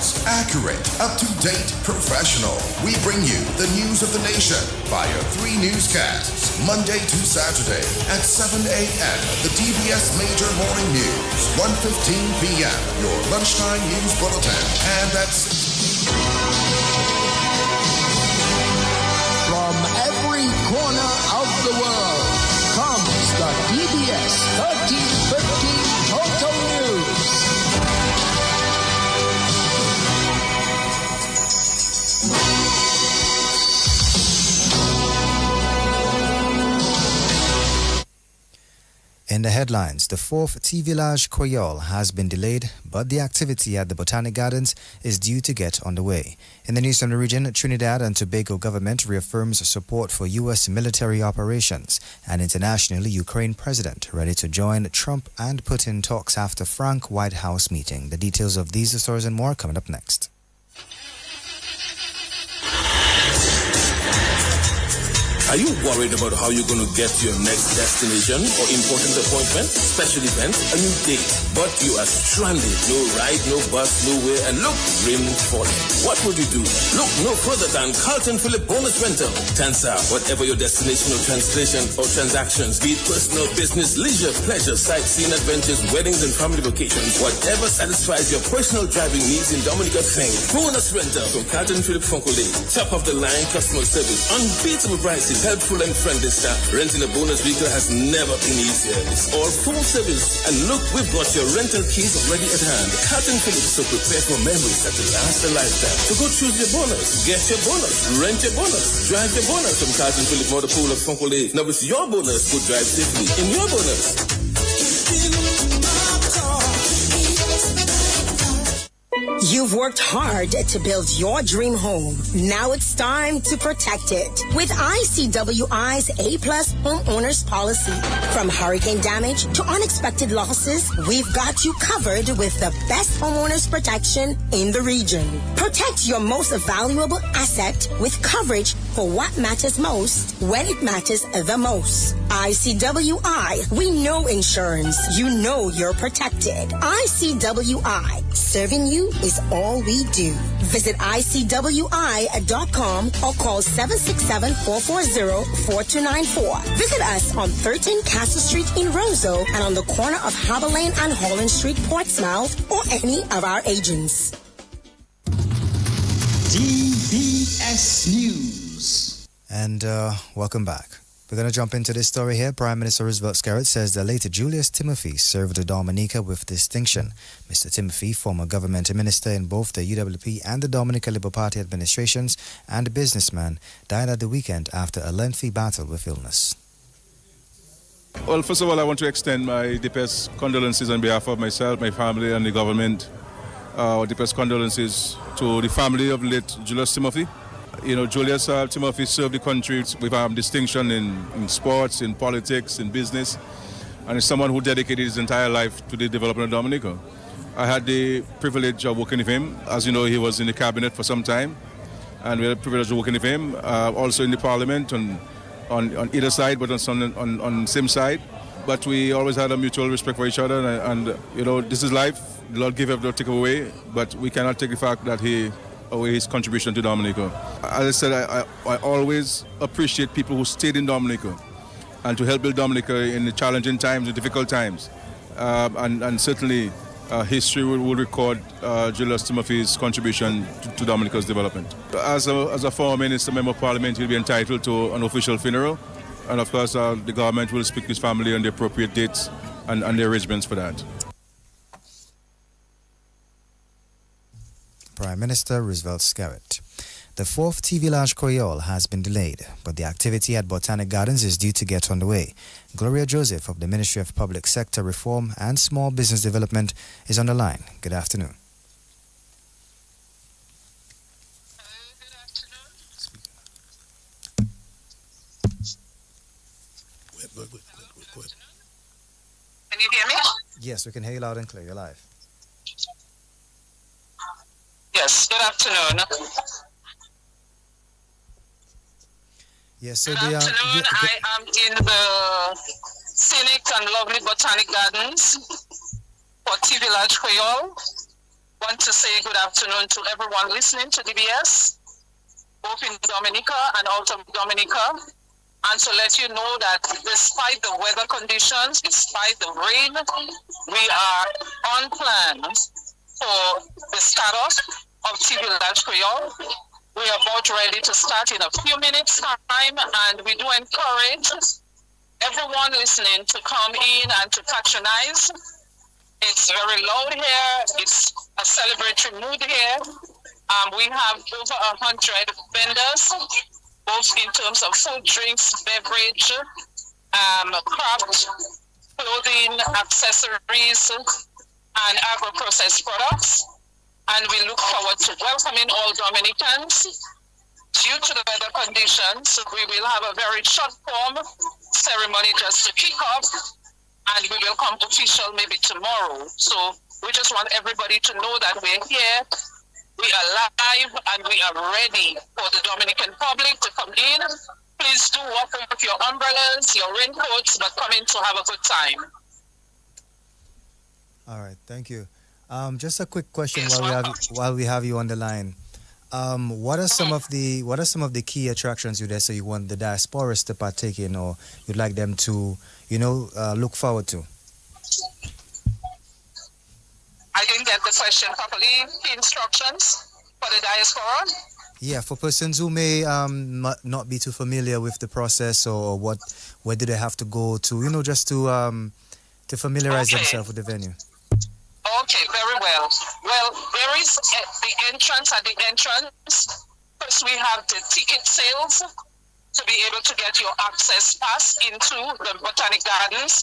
news. Accurate, up-to-date, professional. We bring you the news of the nation via 3 newscasts, Monday to Saturday at 7 a.m. The DBS Major Morning News, 1:15 p.m. Your lunchtime news bulletin, and at 6. From every corner of the world comes the DBS 1315 Total News. In the headlines, the 4th Tea Village Koyol has been delayed, but the activity at the Botanic Gardens is due to get underway. In the news from the region, Trinidad and Tobago government reaffirms support for U.S. military operations, and internationally, Ukraine president ready to join Trump and Putin talks after frank White House meeting. The details of these stories and more coming up next. Are you worried about how you're going to get to your next destination or important appointment, special event, a new date, but you are stranded? No ride, no bus, nowhere, and look, rain falling. What would you do? Look no further than Carlton Phillip Bonus Rental. Tansa, whatever your destination or translation or transactions, be it personal, business, leisure, pleasure, sightseeing, adventures, weddings, and family vacations, whatever satisfies your personal driving needs in Dominica, think Bonus Rental from Carlton Phillip Fonkole. Top of the line customer service, unbeatable prices, helpful and friendly staff. Renting a bonus vehicle has never been easier. It's all full service. And look, we've got your rental keys already at hand. Carlton Phillips, so prepare for memories that will last a lifetime. So go choose your bonus, get your bonus, rent your bonus, drive your bonus from Carlton Phillips Motor Pool of Fonkole. Now with your bonus, go drive safely in your bonus. You've worked hard to build your dream home. Now it's time to protect it with ICWI's A-Plus Homeowners Policy. From hurricane damage to unexpected losses, we've got you covered with the best homeowners protection in the region. Protect your most valuable asset with coverage for what matters most when it matters the most. ICWI, we know insurance. You know you're protected. ICWI, serving you is all we do. Visit ICWI.com or call 767-440-4294. Visit us on 13 Castle Street in Roseau and on the corner of Harbour Lane and Holland Street, Portsmouth, or any of our agents. DBS News. And welcome back. We're going to jump into this story here. Prime Minister Roosevelt Scarrett says the late Julius Timothy served Dominica with distinction. Mr. Timothy, former government minister in both the UWP and the Dominica Labour Party administrations and a businessman, died at the weekend after a lengthy battle with illness. Well, first of all, I want to extend my deepest condolences on behalf of myself, my family, and the government. Deepest condolences to the family of late Julius Timothy. You know, Julius Timothy served the country with distinction in sports, in politics, in business, and is someone who dedicated his entire life to the development of Dominica. I had the privilege of working with him. As you know, he was in the cabinet for some time, and we had the privilege of working with him, also in the parliament on either side, but on the same side. But we always had a mutual respect for each other, and you know, this is life. The Lord give, don't take away, but we cannot take the fact that he away his contribution to Dominica. As I said, I always appreciate people who stayed in Dominica and to help build Dominica in the challenging times, the difficult times. And certainly history will record Julius Timothy's contribution to Dominica's development. As a former minister, member of parliament, he'll be entitled to an official funeral. And of course, the government will speak to his family on the appropriate dates and the arrangements for that. Prime Minister Roosevelt Scarrett. The 4th Tea Village Koyol has been delayed, but the activity at Botanic Gardens is due to get underway. Gloria Joseph of the Ministry of Public Sector Reform and Small Business Development is on the line. Good afternoon. Good afternoon. Can you hear me? Yes, we can hear you loud and clear. You're live. Yes, good afternoon. Yes, so Good afternoon. I am in the scenic and lovely Botanic Gardens for Tea Village Koyol. want to say good afternoon to everyone listening to DBS, both in Dominica and out of Dominica, and to let you know that despite the weather conditions, despite the rain, we are on plan for the start-off of TV Village Creole. We are about ready to start in a few minutes' time, and we do encourage everyone listening to come in and to patronize. It's very loud here. It's a celebratory mood here. We have over 100 vendors, both in terms of food, drinks, beverage, craft, clothing, accessories, and agro-processed products. And we look forward to welcoming all Dominicans. Due to the weather conditions, we will have a very short form ceremony just to kick off, and we will come official maybe tomorrow. So we just want everybody to know that we're here, we are live, and we are ready for the Dominican public to come in. Please do walk with your umbrellas, your raincoats, but come in to have a good time. All right, thank you. Just a quick question Yes, while we have you on the line. What are some of the key attractions you want the diasporas to partake in, or you'd like them to, look forward to? I didn't get the question properly. The instructions for the diaspora? Yeah, for persons who may not be too familiar with the process, or where do they have to go to, just to familiarize themselves with the venue. Okay, very well. Well, there is the entrance at the entrance. First, we have the ticket sales to be able to get your access pass into the Botanic Gardens.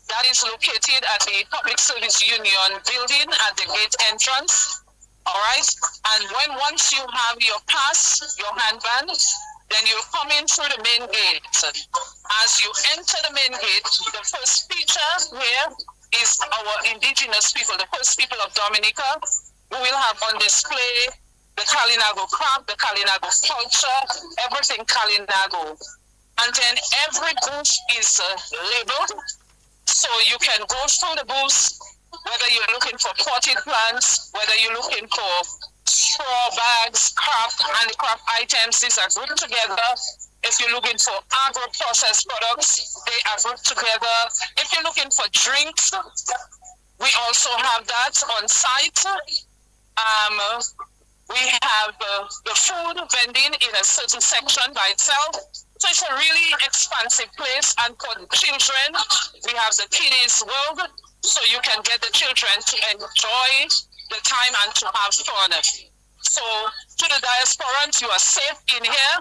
That is located at the Public Service Union building at the gate entrance. All right. And once you have your pass, your handband, then you come in through the main gate. As you enter the main gate, the first feature here is our indigenous people, the first people of Dominica, who will have on display the Kalinago craft, the Kalinago culture, everything Kalinago. And then every booth is labeled, so you can go through the booths, whether you're looking for potted plants, whether you're looking for straw bags, craft, handicraft items, these are grouped together. If you're looking for agro-processed products, they are grouped together. If you're looking for drinks, we also have that on site. We have the food vending in a certain section by itself. So it's a really expansive place. And for the children, we have the Kiddies World, so you can get the children to enjoy the time and to have fun. So to the diasporans, you are safe in here.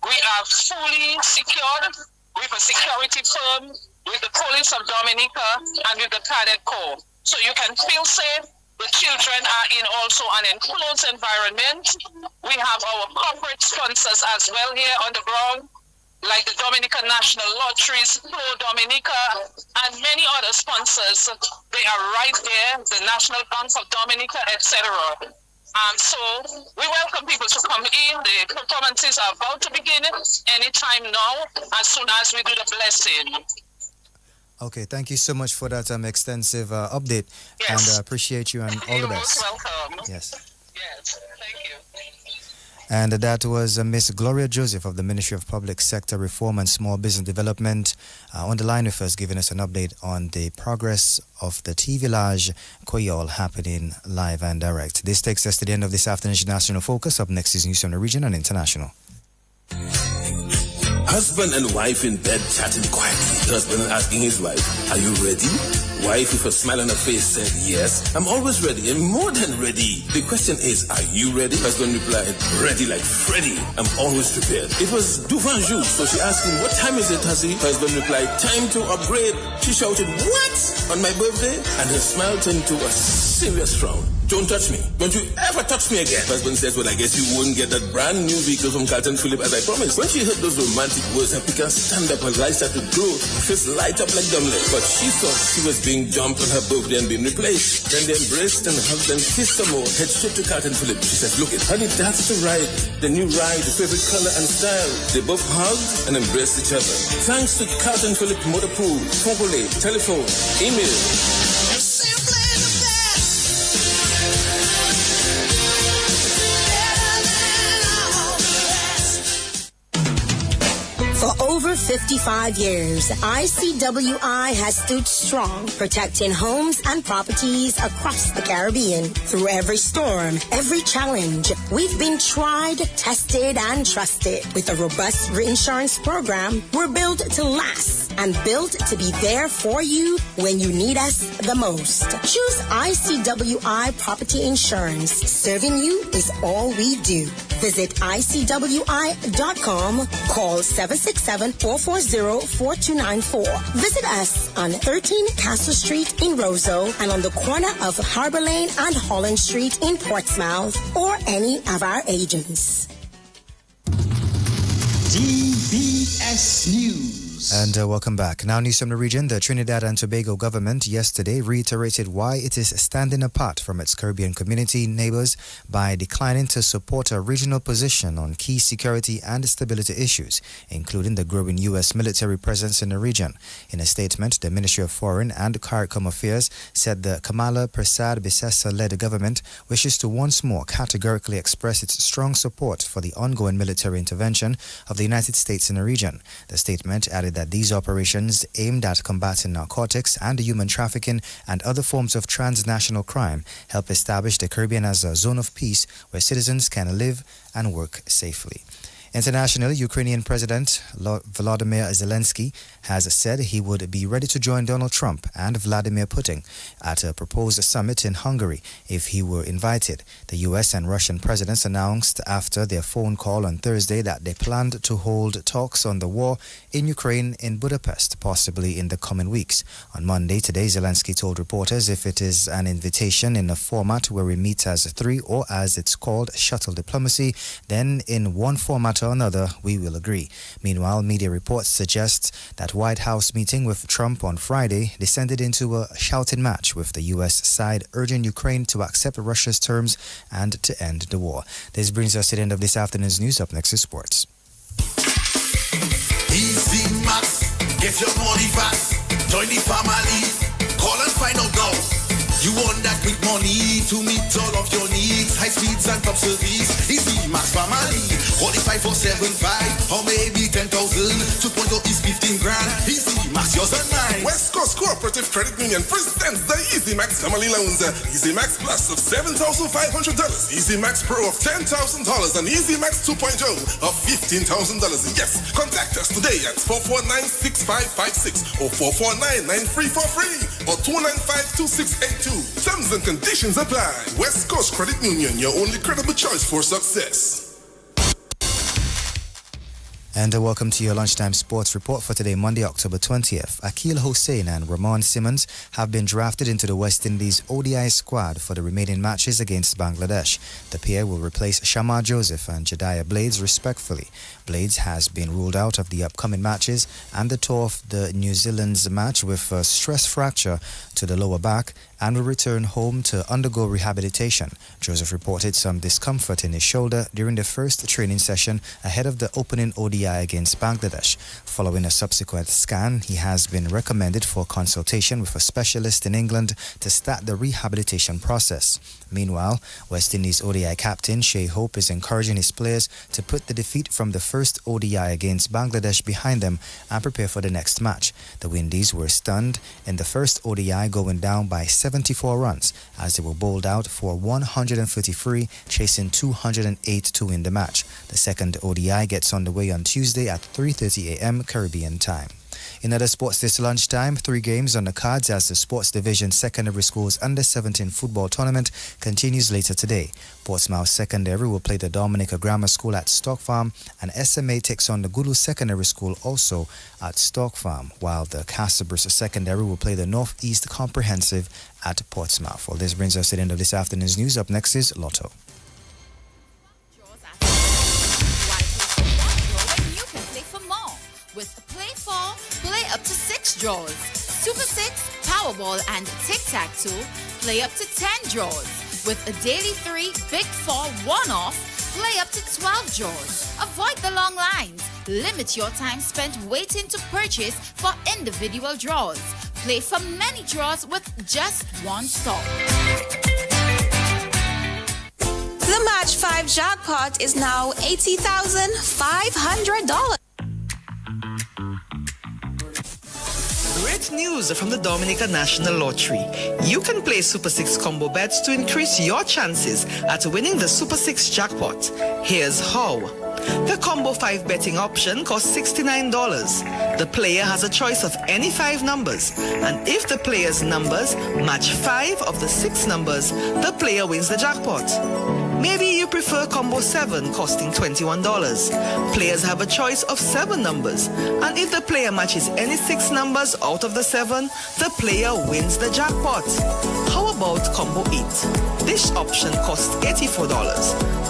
We are fully secured with a security firm, with the police of Dominica, and with the Cadet Corps. So you can feel safe. The children are in also an enclosed environment. We have our corporate sponsors as well here on the ground, like the Dominican National Lotteries, Pro Dominica, and many other sponsors. They are right there, the National Bank of Dominica, etc. So we welcome people to come in. The performances are about to begin anytime now, as soon as we do the blessing. Okay, thank you so much for that extensive update. Yes. And appreciate you and all the best. You're most welcome. Yes. Yes, thank you. And that was Miss Gloria Joseph of the Ministry of Public Sector Reform and Small Business Development on the line with us, giving us an update on the progress of the TV Village Creole happening live and direct. This takes us to the end of this afternoon's National Focus. Up next is news from the region and international. Husband and wife in bed chatting quietly. Husband asking his wife, "Are you ready?" Wife with a smile on her face said, "Yes, I'm always ready and more than ready." The question is, are you ready? Husband replied, "Ready like Freddy. I'm always prepared." It was Duvin Joux, so she asked him, "What time is it, hussy?" Husband replied, "Time to upgrade." She shouted, "What? On my birthday?" And her smile turned to a serious frown. "Don't touch me. Don't you ever touch me again." Husband says, "Well, I guess you won't get that brand new vehicle from Carlton Phillip as I promised." When she heard those romantic words, her picker stand up, her eyes started to glow, face light up like dumbling. But she thought she was being jumped on her birthday and being replaced. Then they embraced and hugged and kissed some more. Head straight to Carlton Phillip. She said, "Look it, honey, that's the ride. The new ride, the favorite color and style." They both hugged and embraced each other. Thanks to Carlton Phillip Motor Pool, Fogole, telephone, email. over 55 years, ICWI has stood strong, protecting homes and properties across the Caribbean. Through every storm, every challenge, we've been tried, tested, and trusted. With a robust reinsurance program, we're built to last and built to be there for you when you need us the most. Choose ICWI Property Insurance. Serving you is all we do. Visit ICWI.com. Call 767-440-4294. Visit us on 13 Castle Street in Roseau and on the corner of Harbor Lane and Holland Street in Portsmouth, or any of our agents. DBS News. And welcome back. Now news from the region. The Trinidad and Tobago government yesterday reiterated why it is standing apart from its Caribbean community neighbors by declining to support a regional position on key security and stability issues, including the growing U.S. military presence in the region. In a statement, the Ministry of Foreign and CARICOM Affairs said the Kamala Persad Bissessa-led government wishes to once more categorically express its strong support for the ongoing military intervention of the United States in the region. The statement added that these operations aimed at combating narcotics and human trafficking and other forms of transnational crime help establish the Caribbean as a zone of peace where citizens can live and work safely. Internationally, Ukrainian President Volodymyr Zelensky has said he would be ready to join Donald Trump and Vladimir Putin at a proposed summit in Hungary if he were invited. The U.S. and Russian presidents announced after their phone call on Thursday that they planned to hold talks on the war in Ukraine in Budapest, possibly in the coming weeks. On Monday today, Zelensky told reporters if it is an invitation in a format where we meet as three, or as it's called, shuttle diplomacy, then in one format or another, we will agree. Meanwhile, media reports suggest that White House meeting with Trump on Friday descended into a shouting match, with the U.S. side urging Ukraine to accept Russia's terms and to end the war. This brings us to the end of this afternoon's news. Up next is sports. Easy Max, get your money fast. Join the family, call and find out now. You want that quick money to meet all of your needs. High speeds and top service. Easy Max Family. Qualify for 7.5 or maybe 10,000. 2.0 is 15 grand. Easy Max, yours and mine. West Coast Cooperative Credit Union presents the Easy Max Family Loans. Easy Max Plus of $7,500. Easy Max Pro of $10,000. And Easy Max 2.0 of $15,000. Yes, contact us today at 449-6556 or 449-9343 or 295-2682. Terms and conditions apply. West Coast Credit Union, your only credible choice for success. And welcome to your lunchtime sports report for today, Monday, October 20th. Akil Hossein and Ramon Simmons have been drafted into the West Indies ODI squad for the remaining matches against Bangladesh. The pair will replace Shamar Joseph and Jediah Blades, respectively. Blades has been ruled out of the upcoming matches and the tour of the New Zealand's match with a stress fracture to the lower back and will return home to undergo rehabilitation. Joseph reported some discomfort in his shoulder during the first training session ahead of the opening ODI against Bangladesh. Following a subsequent scan, he has been recommended for consultation with a specialist in England to start the rehabilitation process. Meanwhile, West Indies ODI captain Shea Hope is encouraging his players to put the defeat from the first ODI against Bangladesh behind them and prepare for the next match. The Windies were stunned in the first ODI, going down by 74 runs as they were bowled out for 133, chasing 208 to win the match. The second ODI gets underway on Tuesday at 3:30 a.m. Caribbean time. In other sports this lunchtime, 3 games on the cards as the Sports Division Secondary Schools Under-17 football tournament continues later today. Portsmouth Secondary will play the Dominica Grammar School at Stock Farm, and SMA takes on the Gulu Secondary School also at Stock Farm, while the Castlebrus Secondary will play the Northeast Comprehensive at Portsmouth. Well, this brings us to the end of this afternoon's news. Up next is Lotto. With Play 4, play up to 6 draws. Super 6, Powerball, and Tic-Tac-Toe, play up to 10 draws. With a daily 3, Big 4 one-off, play up to 12 draws. Avoid the long lines. Limit your time spent waiting to purchase for individual draws. Play for many draws with just one stop. The Match 5 jackpot is now $80,500. great news from the Dominica National Lottery. You can play Super 6 combo bets to increase your chances at winning the Super 6 jackpot. Here's how. The combo 5 betting option costs $69. The player has a choice of any 5 numbers, and if the player's numbers match 5 of the 6 numbers, the player wins the jackpot. Maybe you prefer combo 7 costing $21. Players have a choice of 7 numbers, and if the player matches any 6 numbers out of the 7, the player wins the jackpot. How about combo 8? This option costs $84.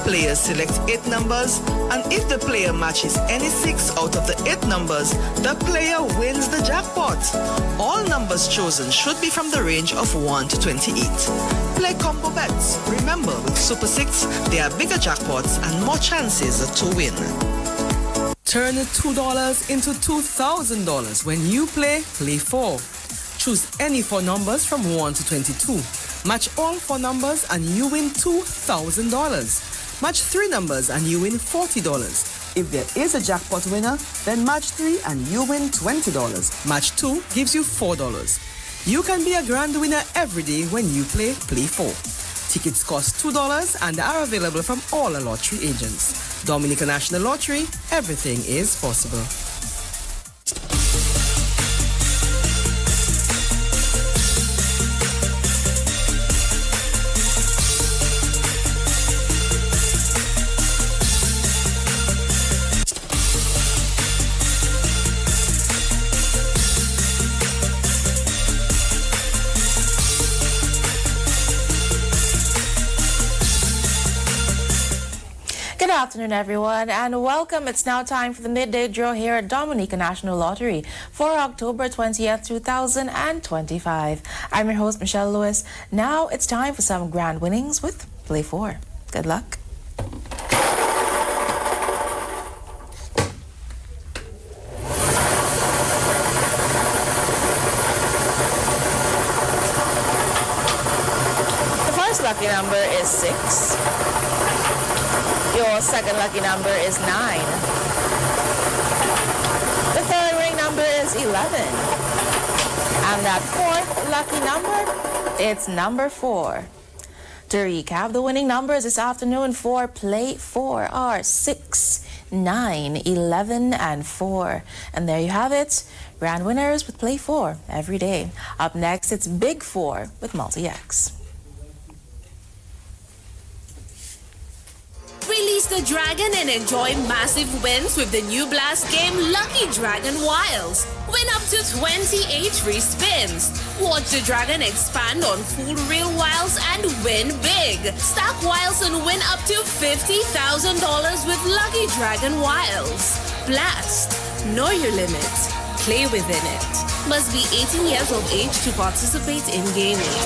Players select 8 numbers, and if the player matches any 6 out of the 8 numbers, the player wins the jackpot. All numbers chosen should be from the range of 1 to 28. Play combo bets. Remember, with Super 6, there are bigger jackpots and more chances to win. Turn $2 into $2,000 when you play 4. Choose any 4 numbers from 1 to 22. Match all 4 numbers and you win $2,000. Match 3 numbers and you win $40. If there is a jackpot winner, then match 3 and you win $20. Match 2 gives you $4. You can be a grand winner every day when you play 4. Tickets cost $2 and are available from all lottery agents. Dominica National Lottery, everything is possible. Good afternoon, everyone, and welcome. It's now time for the midday draw here at Dominica National Lottery for October 20th, 2025. I'm your host, Michelle Lewis. Now it's time for some grand winnings with Play 4. Good luck. The first lucky number is 6. Your second lucky number is 9. The third winning number is 11. And that fourth lucky number, it's number 4. To recap, the winning numbers this afternoon for Play 4 are 6, 9, 11, and 4. And there you have it, grand winners with Play 4 every day. Up next, it's Big 4 with Multi-X. Release the dragon and enjoy massive wins with the new blast game Lucky Dragon Wilds. Win up to 28 free spins. Watch the dragon expand on full real wilds and win big. Stack wilds and win up to $50,000 with Lucky Dragon Wilds. Blast. Know your limit. Play within it. Must be 18 years of age to participate in gaming.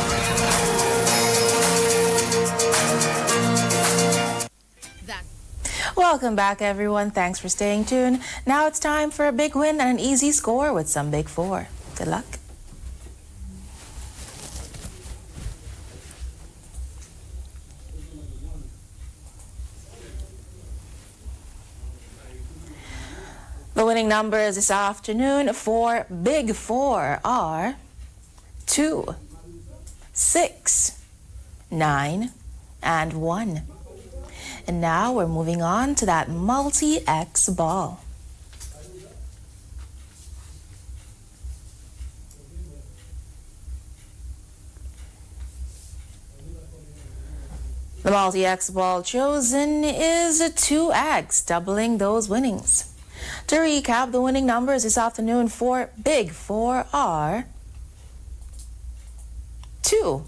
Welcome back, everyone. Thanks for staying tuned. Now it's time for a big win and an easy score with some Big 4. Good luck. The winning numbers this afternoon for Big 4 are 2, 6, 9, and 1. And now we're moving on to that multi-X ball. The multi-X ball chosen is a 2X, doubling those winnings. To recap, the winning numbers this afternoon for Big 4 are 2,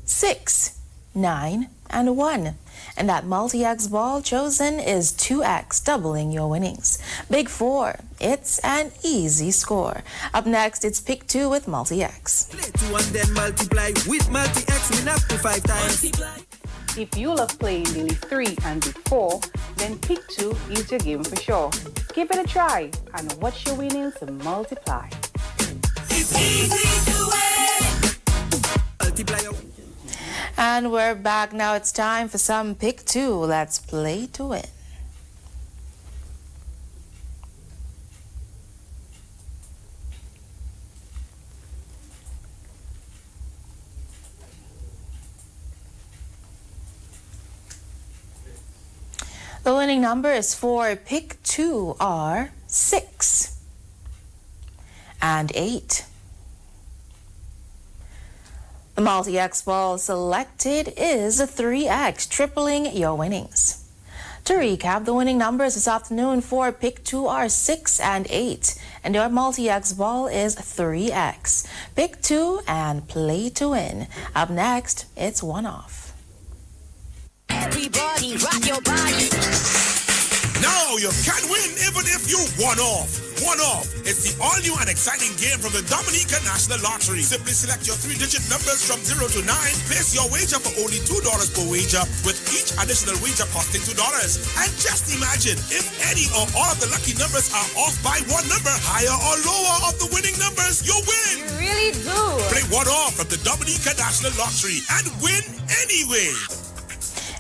6, 9, and 1. And that multi-X ball chosen is 2X, doubling your winnings. Big 4, it's an easy score. Up next, it's Pick 2 with multi-X. Play 2 and then multiply with multi-X, win up to 5 times. If you love playing Daily 3 and Big 4, then Pick 2 is your game for sure. Give it a try and watch your winnings multiply. It's easy to win. Multiply. And we're back now. It's time for some Pick 2. Let's play to win. The winning numbers for pick 2 are 6 and 8. The multi-X ball selected is 3X, tripling your winnings. To recap, the winning numbers this afternoon for pick 2 are 6 and 8, and your multi-X ball is 3X. Pick 2 and play to win. Up next, it's one off. Everybody rock your body. Now you can win even if you one off. One off is the all-new and exciting game from the Dominica National Lottery. Simply select your 3-digit numbers from 0 to 9. Place your wager for only $2 per wager, with each additional wager costing $2. And just imagine, if any or all of the lucky numbers are off by one number, higher or lower of the winning numbers, you win. You really do. Play one off from the Dominica National Lottery and win anyway.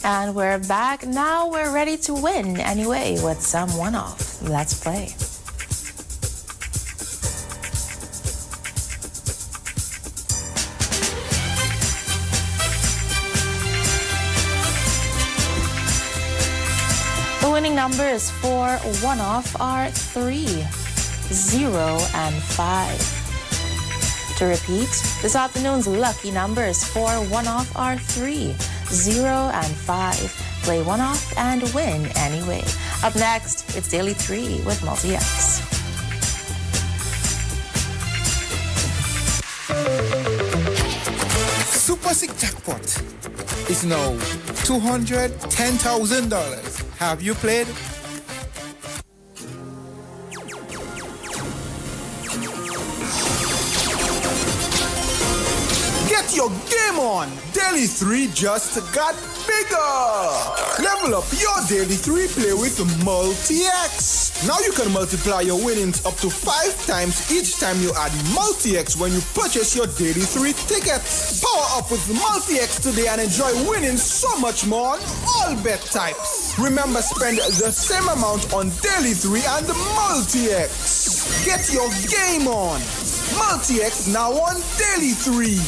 And we're back. Now we're ready to win anyway with some one-off. Let's play. The winning numbers for one-off are 3, 0, and 5. To repeat, this afternoon's lucky numbers for one-off are 3, 0, and 5. Play one-off and win anyway. Up next, it's Daily 3 with Multi-X. Super Sick Jackpot is now $210,000. Have you played? Get your game on! Daily 3 just got bigger! Level up your Daily 3 play with Multi-X. Now you can multiply your winnings up to 5 times each time you add Multi-X when you purchase your Daily 3 tickets. Power up with Multi-X today and enjoy winning so much more on all bet types. Remember, spend the same amount on Daily 3 and Multi-X. Get your game on! Multi-X now on Daily 3.